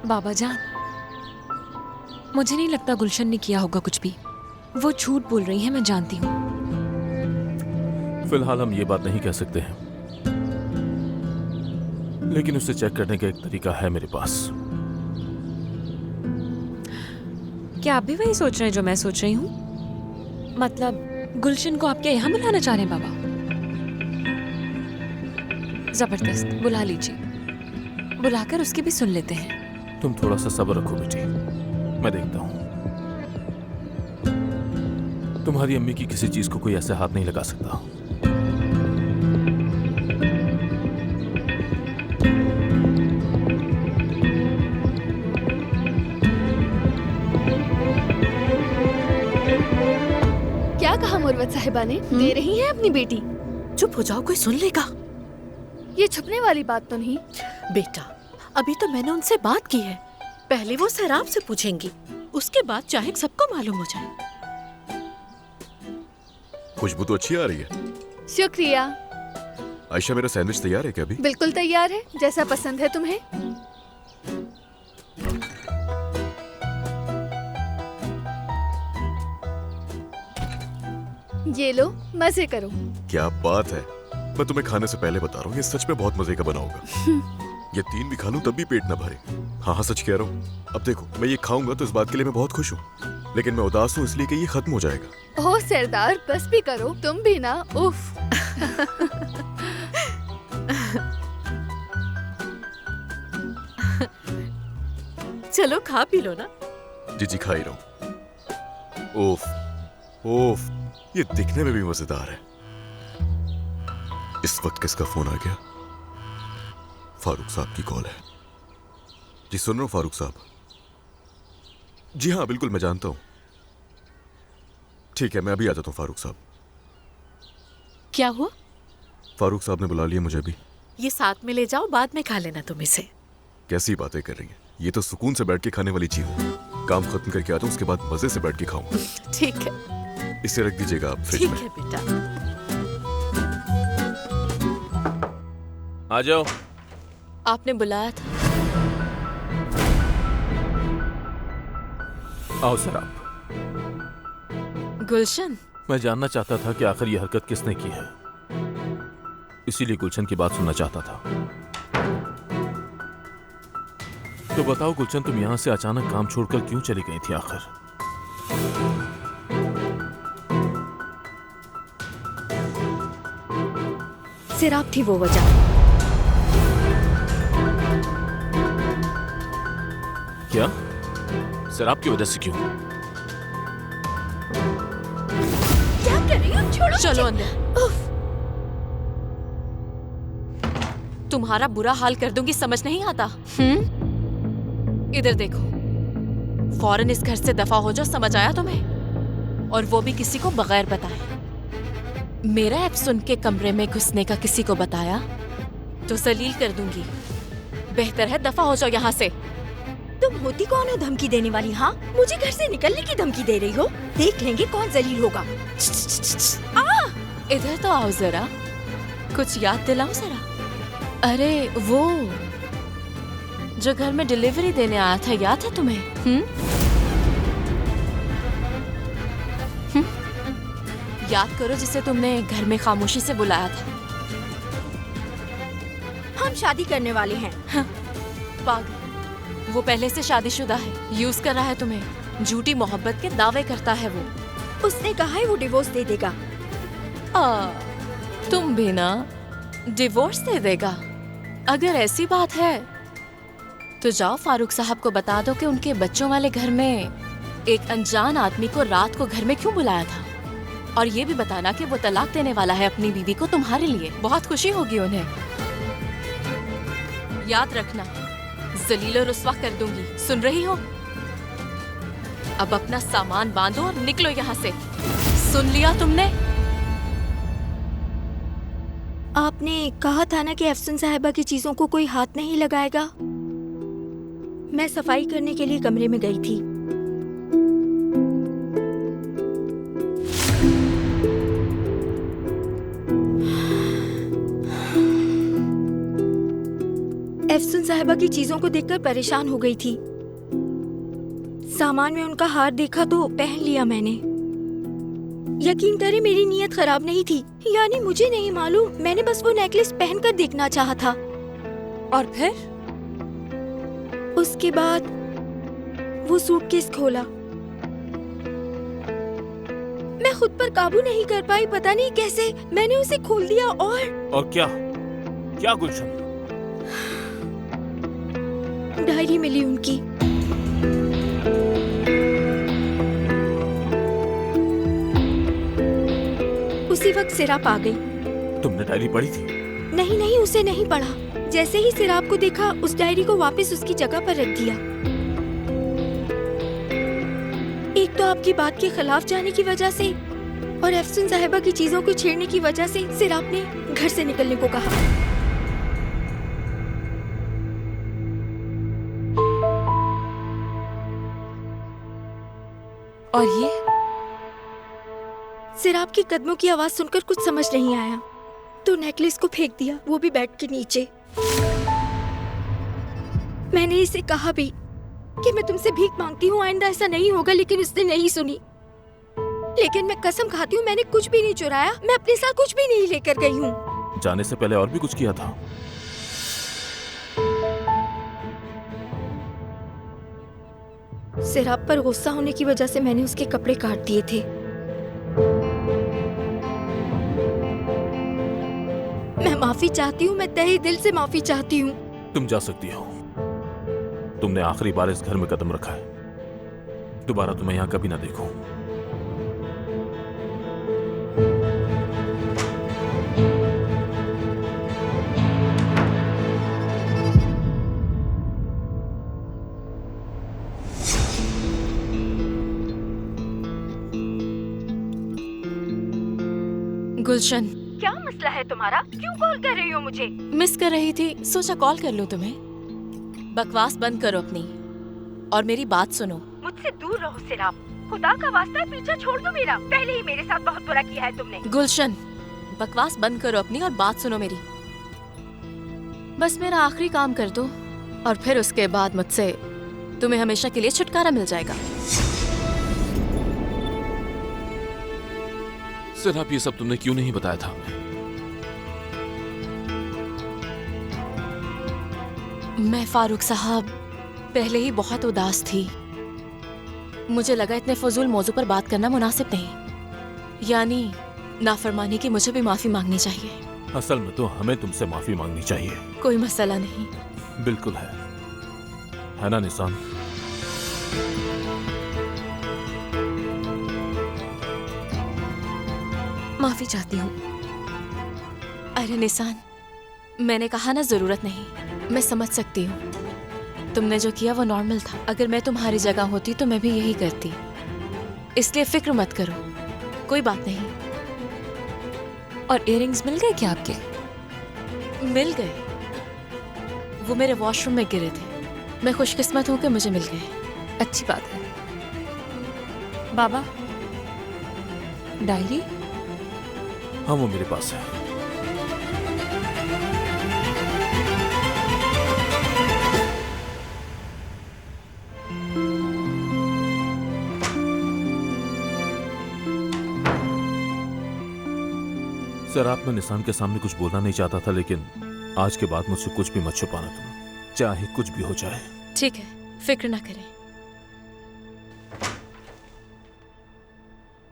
बाबा जान, मुझे नहीं लगता गुलशन ने किया होगा कुछ भी। वो झूठ बोल रही है, मैं जानती हूँ। फिलहाल हम ये बात नहीं कह सकते हैं, लेकिन उसे चेक करने का एक तरीका है मेरे पास। क्या आप भी वही सोच रहे हैं जो मैं सोच रही हूँ? मतलब गुलशन को आपके यहाँ बुलाना चाह रहे हैं बाबा? जबरदस्त, बुला लीजिए। बुलाकर उसकी भी सुन लेते हैं। तुम थोड़ा सा सब्र रखो बेटी, मैं देखता हूँ। तुम्हारी अम्मी की किसी चीज को कोई ऐसे हाथ नहीं लगा सकता। क्या कहा मुर्वत साहिबा ने? दे रही है अपनी बेटी? चुप हो जाओ, कोई सुन लेगा। ये छुपने वाली बात तो नहीं। बेटा, अभी तो मैंने उनसे बात की है। पहले वो सैराब से पूछेंगी, उसके बाद चाहे सबको मालूम हो जाए। खुशबू तो अच्छी आ रही है। शुक्रिया। आयशा, मेरा सैंडविच तैयार है क्या अभी? बिल्कुल तैयार है, जैसा पसंद है तुम्हें। ये लो, मजे करो। क्या बात है, मैं तुम्हें खाने से पहले बता रहा हूँ, ये सच में बहुत मजे का बना होगा। ये 3 भी खा लूं तब भी पेट ना भरे। हाँ हाँ, सच कह रहा हूँ। अब देखो, मैं ये खाऊंगा तो इस बात के लिए मैं बहुत खुश हूँ, लेकिन मैं उदास हूँ इसलिए कि ये खत्म हो जाएगा। ओह सरदार, बस भी करो, तुम भी ना। उफ। चलो खा पी लो ना। जी जी, खा ही रहा हूँ। ओफ ओफ, ये दिखने में भी मजेदार है। इस वक्त किसका फोन आ गया? फारूक साहब की कॉल है। जी सुन रहा हूँ फारूक साहब। जी हाँ बिल्कुल, मैं जानता हूँ। ठीक है, मैं अभी आ जाता हूँ फारूक साहब। क्या हुआ? फारूक साहब ने बुला लिया मुझे भी। ये साथ में ले जाओ, बाद में खा लेना तुम इसे। कैसी बातें कर रही हैं? ये तो सुकून से बैठ के खाने वाली चीज है। काम खत्म करके आता हूँ, उसके बाद मजे से बैठ के खाऊंगा। ठीक है। इसे रख दीजिएगा आप फ्रिज ठीक में। है बेटा। आ जाओ। आपने बुलाया था? आओ सराब। गुलशन, मैं जानना चाहता था कि आखिर ये हरकत किसने की है, इसीलिए गुलशन की बात सुनना चाहता था। तो बताओ गुलशन, तुम यहां से अचानक काम छोड़कर क्यों चली गई थी आखिर? सिराब थी वो वजह। क्या? शराब की वजह से क्यों? क्या कर रही हो? छोड़ो। चलो अंदर। तुम्हारा बुरा हाल कर दूंगी, समझ नहीं आता? इधर देखो, फौरन इस घर से दफा हो जाओ, समझ आया तुम्हें? और वो भी किसी को बगैर बताए। मेरा ऐप सुन के कमरे में घुसने का किसी को बताया तो जलील कर दूंगी। बेहतर है दफा हो जाओ यहाँ से। तुम होती कौन हो धमकी देने वाली? हाँ, मुझे घर से निकलने की धमकी दे रही हो? देख लेंगे कौन जलील होगा। इधर तो आओ जरा, कुछ याद दिलाओ जरा। अरे वो जो घर में डिलीवरी देने आया था, याद है तुम्हें? याद करो, जिसे तुमने घर में खामोशी से बुलाया था। हम शादी करने वाले हैं। पागल, वो पहले से शादीशुदा है, यूज कर रहा है तुम्हें। झूठी मोहब्बत के दावे करता है वो। उसने कहा है वो डिवोर्स दे देगा। तुम भी ना डिवोर्स दे देगा? अगर ऐसी बात है तो जाओ फारूक साहब को बता दो कि उनके बच्चों वाले घर में एक अनजान आदमी को रात को घर में क्यों बुलाया था। और ये भी बताना कि वो तलाक देने वाला है अपनी बीवी को तुम्हारे लिए। बहुत खुशी होगी उन्हें। याद रखना, जलील और रुस्वा कर दूंगी, सुन रही हो? अब अपना सामान बांधो और निकलो यहाँ से। सुन लिया तुमने? आपने कहा था ना कि अफसन साहिबा की चीजों को कोई हाथ नहीं लगाएगा। मैं सफाई करने के लिए कमरे में गई थी। एफसुन साहिबा की चीजों को देखकर परेशान हो गई थी। सामान में उनका हार देखा तो पहन लिया मैंने। यकीन करें मेरी नीयत खराब नहीं थी, यानी मुझे नहीं मालूम, मैंने बस वो नेकलेस पहनकर देखना चाहा था। और फिर? उसके बाद वो सूटकेस खोला। मैं खुद पर काबू नहीं कर पाई, पता नहीं कैसे मैंने उसे खोल दिया और क्या क्या गुलशन? डायरी मिली उनकी। उसी वक्त सिराप आ गई। तुमने डायरी पढ़ी थी? नहीं नहीं, उसे नहीं पढ़ा। जैसे ही सिराप को देखा, उस डायरी को वापस उसकी जगह पर रख दिया। एक तो आपकी बात के खिलाफ जाने की वजह से और एफसुन साहिबा की चीजों को छेड़ने की वजह से सिराप ने घर से निकलने को कहा। और ये? सिराप की कदमों की आवाज सुनकर कुछ समझ नहीं आया तो नेकलेस को फेंक दिया, वो भी बेड के नीचे। मैंने इसे कहा भी कि मैं तुमसे भीख मांगती हूँ, आइंदा ऐसा नहीं होगा, लेकिन उसने नहीं सुनी। लेकिन मैं कसम खाती हूँ, मैंने कुछ भी नहीं चुराया, मैं अपने साथ कुछ भी नहीं लेकर गई हूँ। जाने से पहले और भी कुछ किया था? सिराप पर गुस्सा होने की वजह से मैंने उसके कपड़े काट दिए थे। मैं माफी चाहती हूँ, मैं तहे दिल से माफी चाहती हूँ। तुम जा सकती हो। तुमने आखिरी बार इस घर में कदम रखा है। दोबारा तुम्हें यहाँ कभी ना देखूं। गुलशन, क्या मसला है तुम्हारा? क्यों कॉल कर रही हो मुझे? मिस कर रही थी, सोचा कॉल कर लूं तुम्हें। बकवास बंद करो अपनी और मेरी बात सुनो। मुझसे दूर रहो सिराप, खुदा का वास्ता है, पीछा छोड़ दो मेरा। पहले ही मेरे साथ बहुत बुरा किया है तुमने। गुलशन, बकवास बंद करो अपनी और बात सुनो मेरी। बस मेरा आखिरी काम कर दो और फिर उसके बाद मुझसे तुम्हें हमेशा के लिए छुटकारा मिल जाएगा। सर, आप ये सब तुमने क्यों नहीं बताया था हमें? मैं फारूक साहब पहले ही बहुत उदास थी। मुझे लगा इतने फजूल मौजू पर बात करना मुनासिब नहीं, यानी नाफरमानी की मुझे भी माफी मांगनी चाहिए। असल में तो हमें तुमसे माफी मांगनी चाहिए। कोई मसला नहीं। बिल्कुल है ना निशान? माफी चाहती हूँ। अरे निशान, मैंने कहा ना जरूरत नहीं। मैं समझ सकती हूँ, तुमने जो किया वो नॉर्मल था। अगर मैं तुम्हारी जगह होती तो मैं भी यही करती, इसलिए फिक्र मत करो, कोई बात नहीं। और इयररिंग्स मिल गए क्या आपके? मिल गए, वो मेरे वॉशरूम में गिरे थे। मैं खुशकिस्मत हूँ कि मुझे मिल गए। अच्छी बात है। बाबा, डायरी? हाँ, वो मेरे पास है। सर, आप, मैं निशान के सामने कुछ बोलना नहीं चाहता था, लेकिन आज के बाद मुझसे कुछ भी मत छुपाना तुम, चाहे कुछ भी हो जाए। ठीक है, फिक्र ना करें।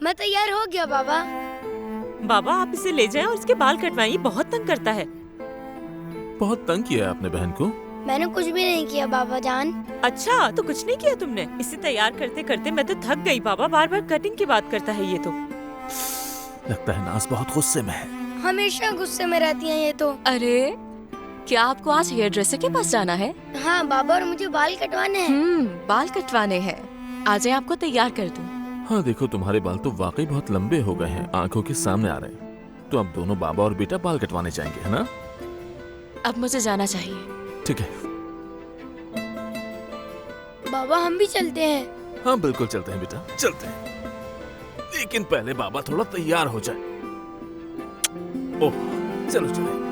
मैं तैयार हो गया बाबा। बाबा, आप इसे ले जाएं और इसके बाल कटवाइए, बहुत तंग करता है। बहुत तंग किया है आपने बहन को? मैंने कुछ भी नहीं किया बाबा जान। अच्छा, तो कुछ नहीं किया तुमने? इसे तैयार करते करते मैं तो थक गई बाबा, बार बार कटिंग की बात करता है ये तो। लगता है नाज बहुत गुस्से में है। हमेशा गुस्से में रहती हैं ये तो। अरे, क्या आपको आज हेयर ड्रेसर के पास जाना है? हाँ बाबा, और मुझे बाल कटवाने हैं। बाल कटवाने हैं। आ जाए, आपको तैयार कर दूं। हाँ, देखो तुम्हारे बाल तो वाकई बहुत लंबे हो गए हैं, आंखों के सामने आ रहे हैं। तो अब दोनों बाबा और बेटा बाल कटवाने जाएंगे, है ना? अब मुझे जाना चाहिए। ठीक है। बाबा, हम भी चलते हैं। हाँ, बिल्कुल चलते हैं बेटा, चलते हैं। लेकिन पहले बाबा थोड़ा तैयार हो जाए। ओह, चलो चलो।